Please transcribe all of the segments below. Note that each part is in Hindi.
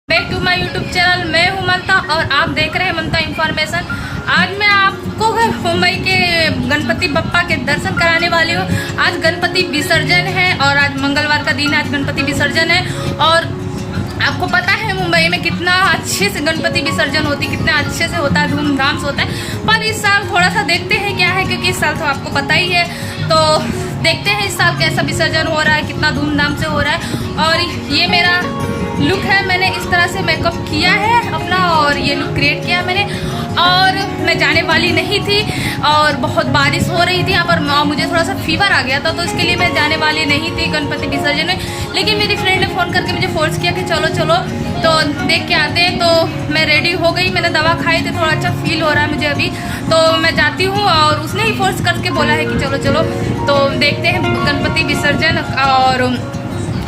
Back to my YouTube channel. मैं हूं ममता और आप देख रहे हैं ममता इंफॉर्मेशन। आज मैं आपको मुंबई के गणपति बप्पा के दर्शन कराने वाली हूं। आज गणपति विसर्जन है और आज मंगलवार का दिन है, आज गणपति विसर्जन है। और आपको पता है मुंबई में कितना अच्छे से गणपति विसर्जन होती है, कितना अच्छे से होता है, धूमधाम से होता है। पर इस साल थोड़ा सा देखते हैं क्या है, क्योंकि इस साल तो आपको पता ही है। तो देखते हैं इस साल कैसा विसर्जन हो रहा है, कितना धूमधाम से हो रहा है। और ये मेरा लुक है, मैंने इस तरह से मेकअप किया है अपना और ये लुक क्रिएट किया मैंने। और मैं जाने वाली नहीं थी और बहुत बारिश हो रही थी यहाँ पर, मुझे थोड़ा सा फीवर आ गया था, तो इसके लिए मैं जाने वाली नहीं थी गणपति विसर्जन में। लेकिन मेरी फ्रेंड ने फ़ोन करके मुझे फोर्स किया कि चलो चलो तो देख के आते हैं। तो मैं रेडी हो गई, मैंने दवा खाई थी, थोड़ा अच्छा फील हो रहा है मुझे अभी, तो मैं जाती हूँ। और उसने ही फोर्स करके बोला है कि चलो चलो तो देखते हैं गणपति विसर्जन।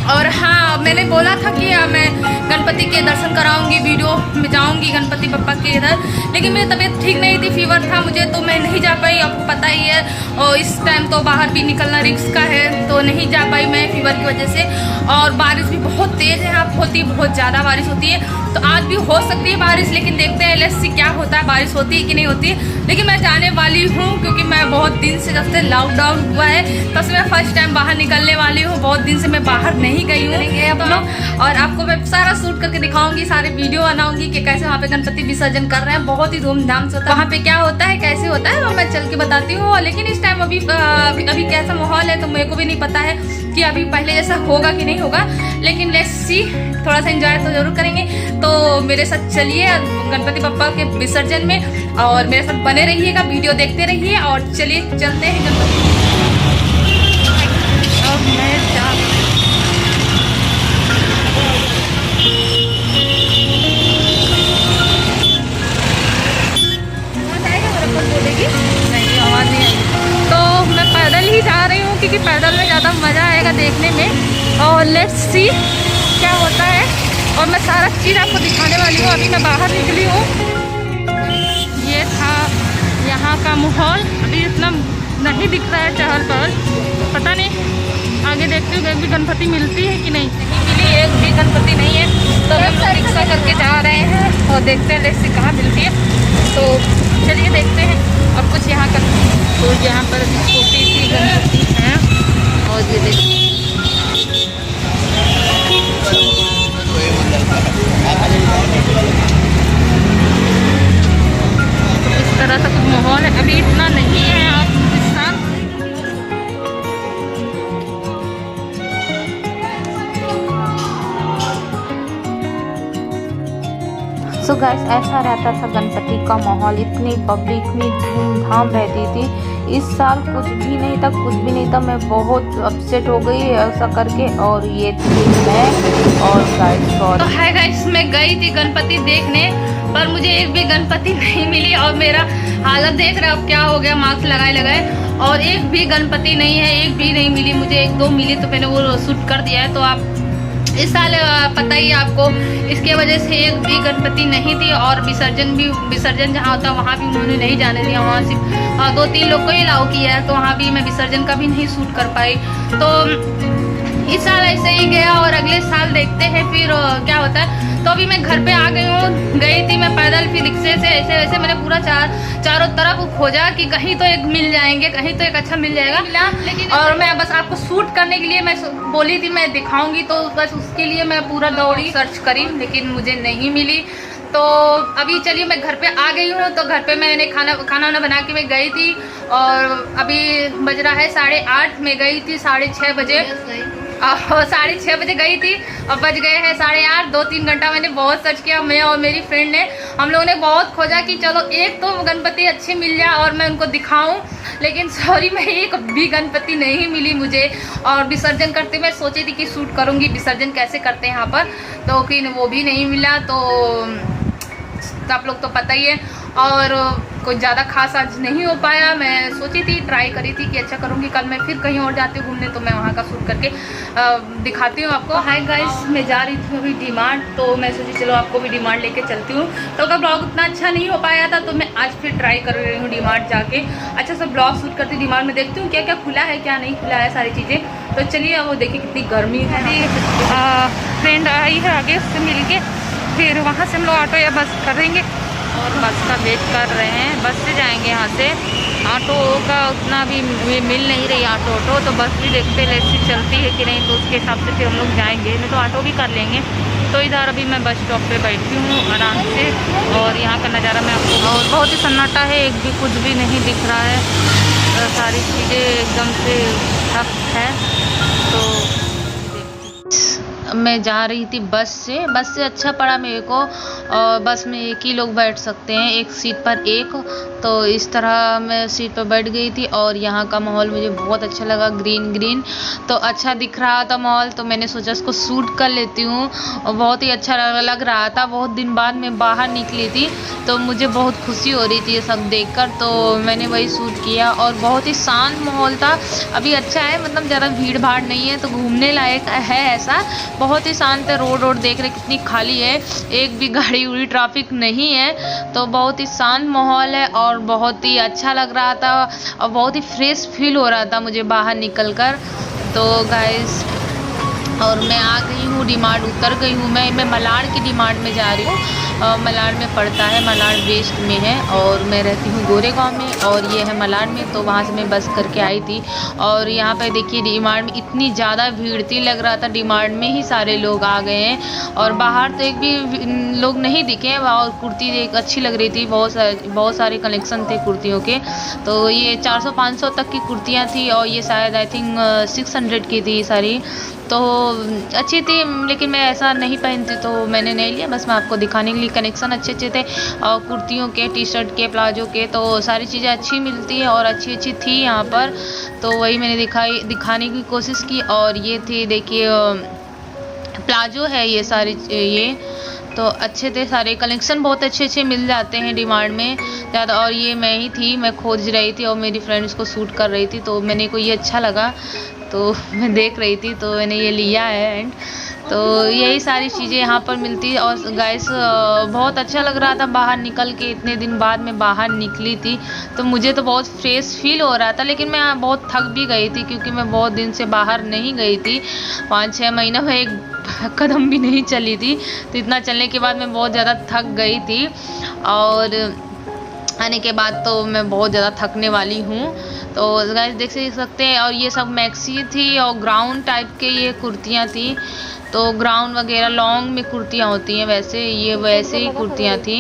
और हाँ, मैंने बोला था कि मैं गणपति के दर्शन कराऊंगी, वीडियो में जाऊंगी गणपति बप्पा के इधर, लेकिन मेरी तबीयत ठीक नहीं थी, फीवर था मुझे, तो मैं नहीं जा पाई। आपको पता ही है और इस टाइम तो बाहर भी निकलना रिस्क का है, तो नहीं जा पाई मैं फीवर की वजह से। और बारिश भी बहुत तेज़ है, यहाँ होती बहुत ज़्यादा बारिश होती है, तो आज भी हो सकती है बारिश, लेकिन देखते हैं लेट्स सी क्या होता है, बारिश होती है कि नहीं होती है। लेकिन मैं जाने वाली हूँ क्योंकि मैं बहुत दिन से, जब से लॉकडाउन हुआ है तब से मैं फर्स्ट टाइम बाहर निकलने वाली हूँ। बहुत दिन से मैं बाहर नहीं गई हूँ आप लोग, और आपको मैं सारा शूट करके दिखाऊंगी, सारे वीडियो बनाऊंगी कि कैसे वहाँ पे गणपति विसर्जन कर रहे हैं। बहुत ही धूमधाम से होता है, वहाँ पे क्या होता है, कैसे होता है, वो मैं चल के बताती हूँ। लेकिन इस टाइम अभी कैसा माहौल है तो मेरे को भी नहीं पता है कि अभी पहले जैसा होगा कि नहीं होगा, लेकिन लेट्स सी, थोड़ा सा एंजॉय तो जरूर करेंगे। तो मेरे साथ चलिए गणपति बप्पा के विसर्जन में और मेरे साथ बने रहिएगा, वीडियो देखते रहिए। और चलिए चलते हैं गणपति। नहीं, आवाज़ नहीं आई। तो मैं पैदल ही जा रही हूँ क्योंकि पैदल में ज़्यादा मज़ा आएगा देखने में। और लेट्स सी क्या होता है, और मैं सारा चीज़ आपको दिखाने वाली हूँ। अभी मैं बाहर निकली हूँ, ये था यहाँ का माहौल। अभी इतना नहीं दिख रहा है चहल पहल, पता नहीं आगे देखते हुए एक भी गणपति मिलती है कि नहीं मिली, एक भी गणपति नहीं है। तो हम लोग रिक्शा करके जा रहे हैं और देखते हैं लेट्स सी कहाँ मिलती है। तो चलिए देखते हैं। और कुछ यहाँ का, तो यहाँ पर छोटी सी गणपति है और ये देखिए इस तरह का कुछ माहौल है। अभी इतना नहीं है आप इस साल। सो गाइस, ऐसा रहता था गणपति का माहौल, इतनी पब्लिक, इतनी धूमधाम रहती थी। इस साल कुछ भी नहीं था, कुछ भी नहीं था। मैं बहुत अपसेट हो गई ऐसा करके। और ये थी मैं और गाइस। तो है गाइस, मैं गई थी गणपति देखने, पर मुझे एक भी गणपति नहीं मिली। और मेरा हालत देख रहे हो अब क्या हो गया, मास्क लगाए लगाए, और एक भी गणपति नहीं है, एक भी नहीं मिली मुझे। एक दो मिली तो मैंने वो शूट कर दिया है। तो आप इस साल पता ही आपको, इसके वजह से एक भी गणपति नहीं थी। और विसर्जन जहाँ होता है वहाँ भी उन्होंने नहीं जाने दिया, वहाँ सिर्फ 2-3 लोग को ही अलाउ किया है। तो वहाँ भी मैं विसर्जन का भी नहीं शूट कर पाई। तो इस साल ऐसे ही गया और अगले साल देखते हैं फिर क्या होता है। तो अभी मैं घर पे आ गई हूँ, गई थी मैं पैदल, फिर रिक्शे से ऐसे वैसे मैंने पूरा चारों तरफ खोजा कि कहीं तो एक मिल जाएंगे, कहीं तो एक अच्छा मिल जाएगा। लेकिन और मैं बस आपको शूट करने के लिए मैं बोली थी मैं दिखाऊंगी, तो बस उसके लिए मैं पूरा दौड़ी सर्च करी, लेकिन मुझे नहीं मिली। तो अभी चलिए मैं घर पे आ गई हूँ। तो घर पे मैंने खाना बना के मैं गई थी, और अभी बज रहा है 8:30। मैं गई थी 6:30 बजे, और 6:30 बजे गई थी और बज गए हैं 8:30। 2-3 घंटा मैंने बहुत सर्च किया, मैं और मेरी फ्रेंड ने, हम लोगों ने बहुत खोजा कि चलो एक तो गणपति अच्छे मिल जाए और मैं उनको दिखाऊं। लेकिन सॉरी, मैं एक भी गणपति नहीं मिली मुझे। और विसर्जन करते मैं सोची थी कि शूट करूंगी विसर्जन कैसे करते हैं यहाँ पर, तो फिर वो भी नहीं मिला। तो आप लोग तो पता ही है। और कुछ ज़्यादा खास आज नहीं हो पाया। मैं सोची थी, ट्राई करी थी कि अच्छा करूँगी, कल मैं फिर कहीं और जाती हूँ घूमने, तो मैं वहाँ का शूट करके दिखाती हूँ आपको। हाय गाइस, मैं जा रही थी अभी डीमार्ट, तो मैं सोची चलो आपको भी डीमार्ट लेके चलती हूँ। तो अगर ब्लॉग उतना अच्छा नहीं हो पाया था तो मैं आज फिर ट्राई कर रही हूँ डीमार्ट जाके अच्छा सा ब्लॉग शूट करती, डीमार्ट में देखती हूँ क्या क्या खुला है क्या नहीं खुला है सारी चीज़ें। तो चलिए, वो देखिए कितनी गर्मी है। फ्रेंड आई है आगे, उससे मिल के फिर वहाँ से हम लोग ऑटो या बस करेंगे और बस का वेट कर रहे हैं। बस से जाएंगे यहाँ से, ऑटो का उतना भी मिल नहीं रही ऑटो, तो बस भी देखते ऐसी चलती है कि नहीं, तो उसके हिसाब से फिर हम लोग जाएंगे, नहीं तो ऑटो भी कर लेंगे। तो इधर अभी मैं बस स्टॉप पे बैठी हूँ आराम से, और यहाँ का नज़ारा मैं आपको, और बहुत ही सन्नाटा है, एक भी कुछ भी नहीं दिख रहा है, सारी चीज़ें एकदम से ठप है। तो मैं जा रही थी बस से अच्छा पड़ा मेरे को, और बस में एक ही लोग बैठ सकते हैं, एक सीट पर एक, तो इस तरह मैं सीट पर बैठ गई थी। और यहाँ का माहौल मुझे बहुत अच्छा लगा, ग्रीन तो अच्छा दिख रहा था माहौल, तो मैंने सोचा इसको शूट कर लेती हूँ, और बहुत ही अच्छा लग रहा था। बहुत दिन बाद मैं बाहर निकली थी, तो मुझे बहुत खुशी हो रही थी ये सब देखकर, तो मैंने वही शूट किया। और बहुत ही शांत माहौल था, अभी अच्छा है, मतलब ज़्यादा भीड़ भाड़ नहीं है, तो घूमने लायक है ऐसा, बहुत ही शांत है। रोड देख रहे कितनी खाली है, एक भी गाड़ी उड़ी ट्रैफिक नहीं है, तो बहुत ही शांत माहौल है और बहुत ही अच्छा लग रहा था, और बहुत ही फ्रेश फील हो रहा था मुझे बाहर निकलकर। तो गाइस, और मैं आ गई हूँ डी-मार्ट, उतर गई हूँ मैं मलाड की डी-मार्ट में जा रही हूँ। मलाड में पड़ता है, मलाड वेस्ट में है, और मैं रहती हूँ गोरेगांव में, और ये है मलाड में, तो वहाँ से मैं बस करके आई थी। और यहाँ पे देखिए डी-मार्ट में इतनी ज़्यादा भीड़ थी, लग रहा था डी-मार्ट में ही सारे लोग आ गए हैं, और बाहर तो एक भी लोग नहीं दिखे। और कुर्ती एक अच्छी लग रही थी, बहुत सारे कलेक्शन थे कुर्तियों के, तो ये 400-500 तक की कुर्तियाँ थी, और ये शायद आई थिंक 600 की थी सारी, तो अच्छी थी, लेकिन मैं ऐसा नहीं पहनती तो मैंने नहीं लिया, बस मैं आपको दिखाने के लिए। कनेक्शन अच्छे थे, और कुर्तियों के, टी शर्ट के, प्लाजो के, तो सारी चीज़ें अच्छी मिलती है और अच्छी थी यहाँ पर, तो वही मैंने दिखाने की कोशिश की। और ये थी, देखिए प्लाजो है, ये सारी ये तो अच्छे थे सारे, कलेक्शन बहुत अच्छे मिल जाते हैं डी-मार्ट में ज़्यादा। और ये मैं ही थी, मैं खोज रही थी और मेरी फ्रेंड्स को सूट कर रही थी, तो मैंने को ये अच्छा लगा, तो मैं देख रही थी, तो मैंने ये लिया है। एंड तो यही सारी चीज़ें यहाँ पर मिलती है। और गाइस, बहुत अच्छा लग रहा था बाहर निकल के, इतने दिन बाद मैं बाहर निकली थी, तो मुझे तो बहुत फ्रेश फील हो रहा था। लेकिन मैं बहुत थक भी गई थी, क्योंकि मैं बहुत दिन से बाहर नहीं गई थी, 5-6 महीना में एक कदम भी नहीं चली थी, तो इतना चलने के बाद मैं बहुत ज़्यादा थक गई थी, और आने के बाद तो मैं बहुत ज़्यादा थकने वाली हूँ। तो गाइस देख सकते हैं, और ये सब मैक्सी थी, और ग्राउंड टाइप के ये कुर्तियाँ थी, तो ग्राउंड वगैरह लॉन्ग में कुर्तियाँ होती हैं, वैसे ये वैसे ही कुर्तियाँ थी।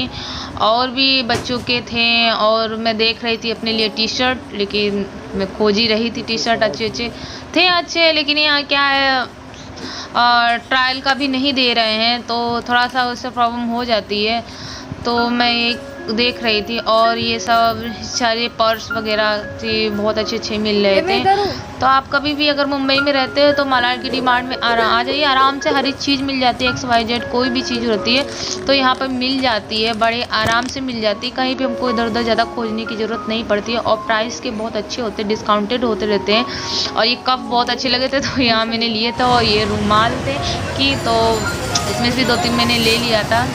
और भी बच्चों के थे, और मैं देख रही थी अपने लिए टी शर्ट, लेकिन मैं खोज ही रही थी टी शर्ट, अच्छे, लेकिन यहाँ क्या है, ट्रायल का भी नहीं दे रहे हैं, तो थोड़ा सा उससे प्रॉब्लम हो जाती है, तो मैं एक देख रही थी। और ये सब सारे पर्स वगैरह थी, बहुत अच्छे मिल रहे थे। तो आप कभी भी अगर मुंबई में रहते हो तो मलाड की डी-मार्ट में आ जाइए, आराम से हर एक चीज़ मिल जाती है, XYZ कोई भी चीज़ होती है तो यहाँ पर मिल जाती है, बड़े आराम से मिल जाती है, कहीं भी हमको इधर उधर ज़्यादा खोजने की ज़रूरत नहीं पड़ती है। और प्राइस के बहुत अच्छे होते हैं, डिस्काउंटेड होते रहते हैं। और ये कप बहुत अच्छे लगे थे, तो यहाँ मैंने लिए थे। और ये रुमाल थे कि, तो इसमें से 2-3 मैंने ले लिया था।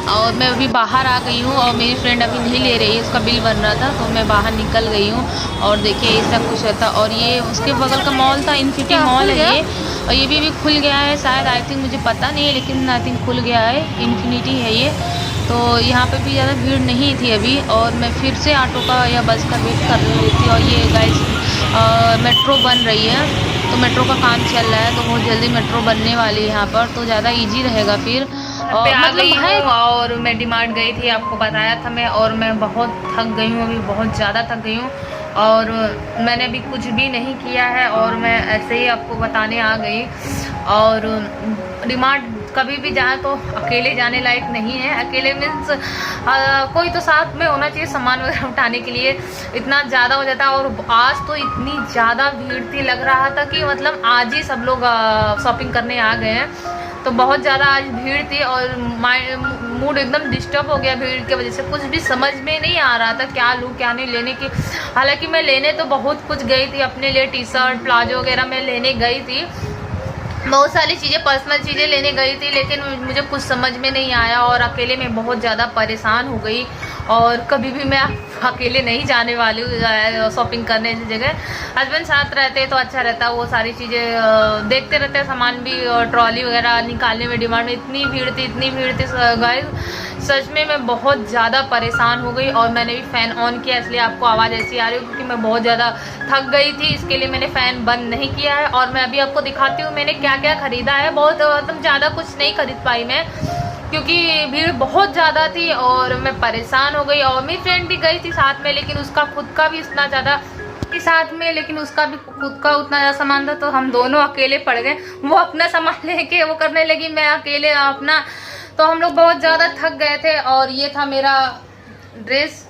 और मैं अभी बाहर आ गई हूँ, और मेरी फ्रेंड अभी नहीं ले रही है, उसका बिल बन रहा था, तो मैं बाहर निकल गई हूँ। और देखिए ऐसा कुछ रहता। और ये उसके बगल का मॉल था, इन्फिनिटी मॉल है ये, और ये भी खुल गया है शायद, आई थिंक, मुझे पता नहीं है, लेकिन आई थिंक खुल गया है, इन्फिनिटी है ये। तो यहाँ पे भी ज़्यादा भीड़ नहीं थी अभी, और मैं फिर से ऑटो का या बस का वेट कर रही थी। और ये गाइस मेट्रो बन रही है, तो मेट्रो का काम चल रहा है, तो बहुत जल्दी मेट्रो बनने वाली है यहाँ पर, तो ज़्यादा ईजी रहेगा फिर। और मतलब है, और मैं डी-मार्ट गई थी, आपको बताया था मैं, और मैं बहुत थक गई हूँ, अभी बहुत ज़्यादा थक गई हूँ, और मैंने अभी कुछ भी नहीं किया है, और मैं ऐसे ही आपको बताने आ गई। और डी-मार्ट कभी भी जाए तो अकेले जाने लायक नहीं है, अकेले मीन्स कोई तो साथ में होना चाहिए सामान वगैरह उठाने के लिए, इतना ज़्यादा हो जाता है। और आज तो इतनी ज़्यादा भीड़ थी, लग रहा था कि मतलब आज ही सब लोग शॉपिंग करने आ गए हैं, तो बहुत ज़्यादा आज भीड़ थी, और मूड एकदम डिस्टर्ब हो गया भीड़ की वजह से, कुछ भी समझ में नहीं आ रहा था क्या लूँ क्या नहीं लेने की। हालांकि मैं लेने तो बहुत कुछ गई थी, अपने लिए टी शर्ट, प्लाजो वगैरह मैं लेने गई थी, बहुत सारी चीज़ें, पर्सनल चीज़ें लेने गई थी, लेकिन मुझे कुछ समझ में नहीं आया, और अकेले में बहुत ज़्यादा परेशान हो गई। और कभी भी मैं अकेले नहीं जाने वाली हूँ शॉपिंग करने इस जगह। हस्बैंड साथ रहते तो अच्छा रहता, वो सारी चीज़ें देखते रहते हैं, सामान भी और ट्रॉली वगैरह निकालने में डिमांड में इतनी भीड़ थी गाइस, सच में मैं बहुत ज़्यादा परेशान हो गई। और मैंने भी फ़ैन ऑन किया, इसलिए आपको आवाज़ ऐसी आ रही है क्योंकि मैं बहुत ज़्यादा थक गई थी, इसके लिए मैंने फ़ैन बंद नहीं किया है। और मैं अभी आपको दिखाती हूँ मैंने क्या क्या ख़रीदा है। बहुत मतलब ज़्यादा कुछ नहीं खरीद पाई मैं क्योंकि भीड़ बहुत ज़्यादा थी और मैं परेशान हो गई। और मेरी फ्रेंड भी गई थी साथ में, लेकिन उसका खुद का भी इतना ज़्यादा उसका भी खुद का उतना ज़्यादा सामान था, तो हम दोनों अकेले पड़ गए। वो अपना सामान लेके वो करने लगी, मैं अकेले अपना, तो हम लोग बहुत ज़्यादा थक गए थे। और ये था मेरा ड्रेस,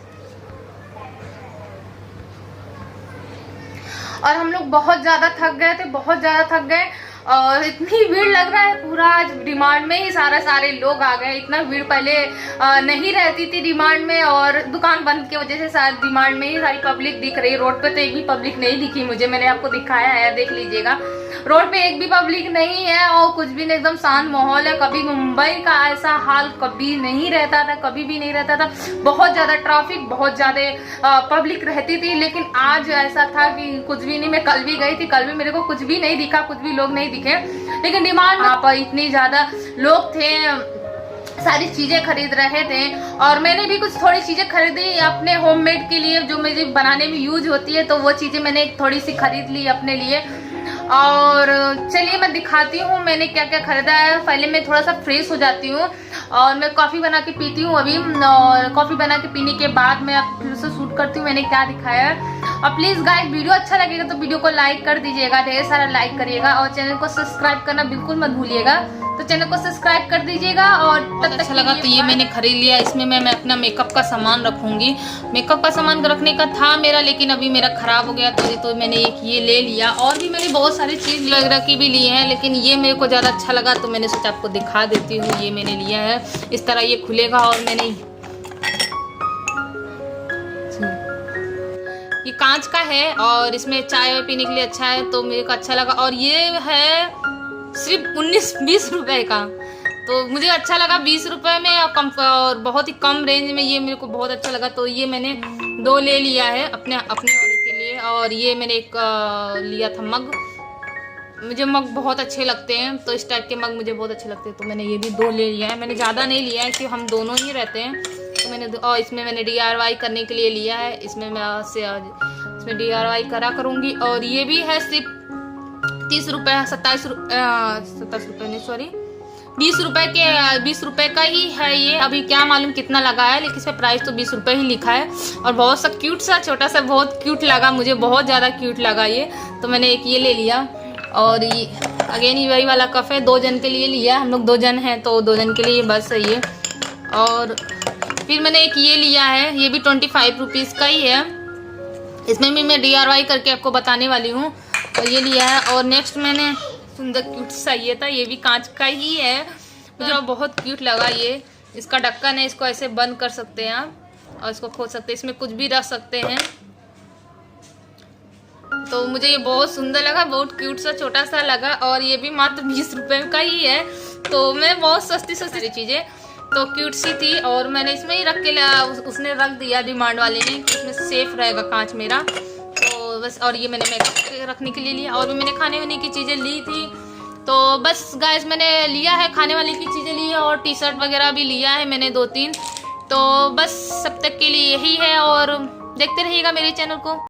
और हम लोग बहुत ज़्यादा थक गए और इतनी भीड़ लग रहा है पूरा आज डिमांड में ही सारे लोग आ गए। इतना भीड़ पहले नहीं रहती थी डिमांड में, और दुकान बंद की वजह से शायद डिमांड में ही सारी पब्लिक दिख रही। रोड पे तो एक भी पब्लिक नहीं दिखी मुझे, मैंने आपको दिखाया है, देख लीजिएगा। रोड पे एक भी पब्लिक नहीं है और कुछ भी नहीं, एकदम शांत माहौल है। कभी मुंबई का ऐसा हाल कभी नहीं रहता था, कभी भी नहीं रहता था। बहुत ज़्यादा ट्रैफिक, बहुत ज़्यादा पब्लिक रहती थी, लेकिन आज ऐसा था कि कुछ भी नहीं। मैं कल भी गई थी, कल भी मेरे को कुछ भी नहीं दिखा, कुछ भी लोग नहीं दिखे, लेकिन डिमांड वहाँ पर इतनी ज़्यादा लोग थे, सारी चीज़ें खरीद रहे थे। और मैंने भी कुछ थोड़ी चीज़ें खरीदी अपने होममेड के लिए, जो मुझे बनाने में यूज होती है, तो वो चीज़ें मैंने थोड़ी सी खरीद ली अपने लिए। और चलिए मैं दिखाती हूँ मैंने क्या क्या खरीदा है। पहले मैं थोड़ा सा फ्रेश हो जाती हूँ और मैं कॉफ़ी बना के पीती हूँ अभी, और कॉफ़ी बना के पीने के बाद मैं फिर से शूट करती हूँ मैंने क्या दिखाया है। और प्लीज़ गाइस, वीडियो अच्छा लगेगा तो वीडियो को लाइक कर दीजिएगा, ढेर सारा लाइक करिएगा, और चैनल को सब्सक्राइब करना बिल्कुल मत भूलिएगा। तो चैनल को सब्सक्राइब कर दीजिएगा। और तब तक अच्छा लगा तो ये मैंने खरीद लिया। इसमें मैं अपना मेकअप का सामान रखूंगी। मेकअप का सामान रखने का था मेरा, लेकिन अभी मेरा खराब हो गया, तो मैंने एक ये ले लिया। और भी मैंने बहुत सारी चीज़ वगैरह की भी ली हैं, लेकिन ये मेरे को ज़्यादा अच्छा लगा तो मैंने सोचा आपको दिखा देती हूँ। ये मैंने लिया है, इस तरह ये खुलेगा, और मैंने ये कांच का है और इसमें चाय पीने के लिए अच्छा है, तो मेरे को अच्छा लगा। और ये है सिर्फ 19-20 रुपए का, तो मुझे अच्छा लगा 20 रुपए में, और बहुत ही कम रेंज में ये मेरे को बहुत अच्छा लगा। तो ये मैंने 2 ले लिया है अपने के लिए। और ये मैंने एक लिया था मग, मुझे मग बहुत अच्छे लगते हैं, तो इस टाइप के मग मुझे बहुत अच्छे लगते हैं, तो मैंने ये भी 2 ले लिया है। मैंने ज़्यादा नहीं लिया है क्योंकि हम दोनों ही रहते हैं, तो मैंने और इसमें मैंने DIY करने के लिए लिया है। इसमें मैं इसमें DIY करा करूँगी। और ये भी है सिर्फ 30 रुपये, 27 रुपये नहीं, सॉरी 20 रुपये के, 20 रुपये का ही है ये। अभी क्या मालूम कितना लगा है, लेकिन इसमें प्राइस तो 20 रुपये ही लिखा है। और बहुत सा क्यूट सा, छोटा सा, बहुत क्यूट लगा मुझे, बहुत ज़्यादा क्यूट लगा ये, तो मैंने एक ये ले लिया। और ये अगेन ये वही वाला कप है, 2 जन के लिए लिया, हम लोग 2 जन हैं, तो 2 जन के लिए बस है ये। और फिर मैंने एक ये लिया है, ये भी 25 रुपीज़ का ही है, इसमें भी मैं DIY करके आपको बताने वाली हूँ। तो ये लिया है। और नेक्स्ट मैंने सुंदर क्यूट सा ये था, ये भी कांच का ही है, मुझे बहुत क्यूट लगा ये। इसका ढक्कन है, इसको ऐसे बंद कर सकते हैं आप और इसको खोल सकते हैं, इसमें कुछ भी रख सकते हैं। तो मुझे ये बहुत सुंदर लगा, बहुत क्यूट सा छोटा सा लगा। और ये भी मात्र 20 रुपये का ही है, तो मैं बहुत सस्ती चीज़ें तो क्यूट सी थी। और मैंने इसमें ही रख के उसने रख दिया डिमांड वाले ने, इसमें सेफ रहेगा कांच मेरा, तो बस। और ये मैंने मेकअप रखने के लिए लिया, और भी मैंने खाने वाने की चीज़ें ली थी। तो बस गाइस, मैंने लिया है खाने वाली की चीज़ें ली है, और टी-शर्ट वगैरह भी लिया है मैंने 2-3। तो बस सब तक के लिए यही है, और देखते रहिएगा मेरे चैनल को।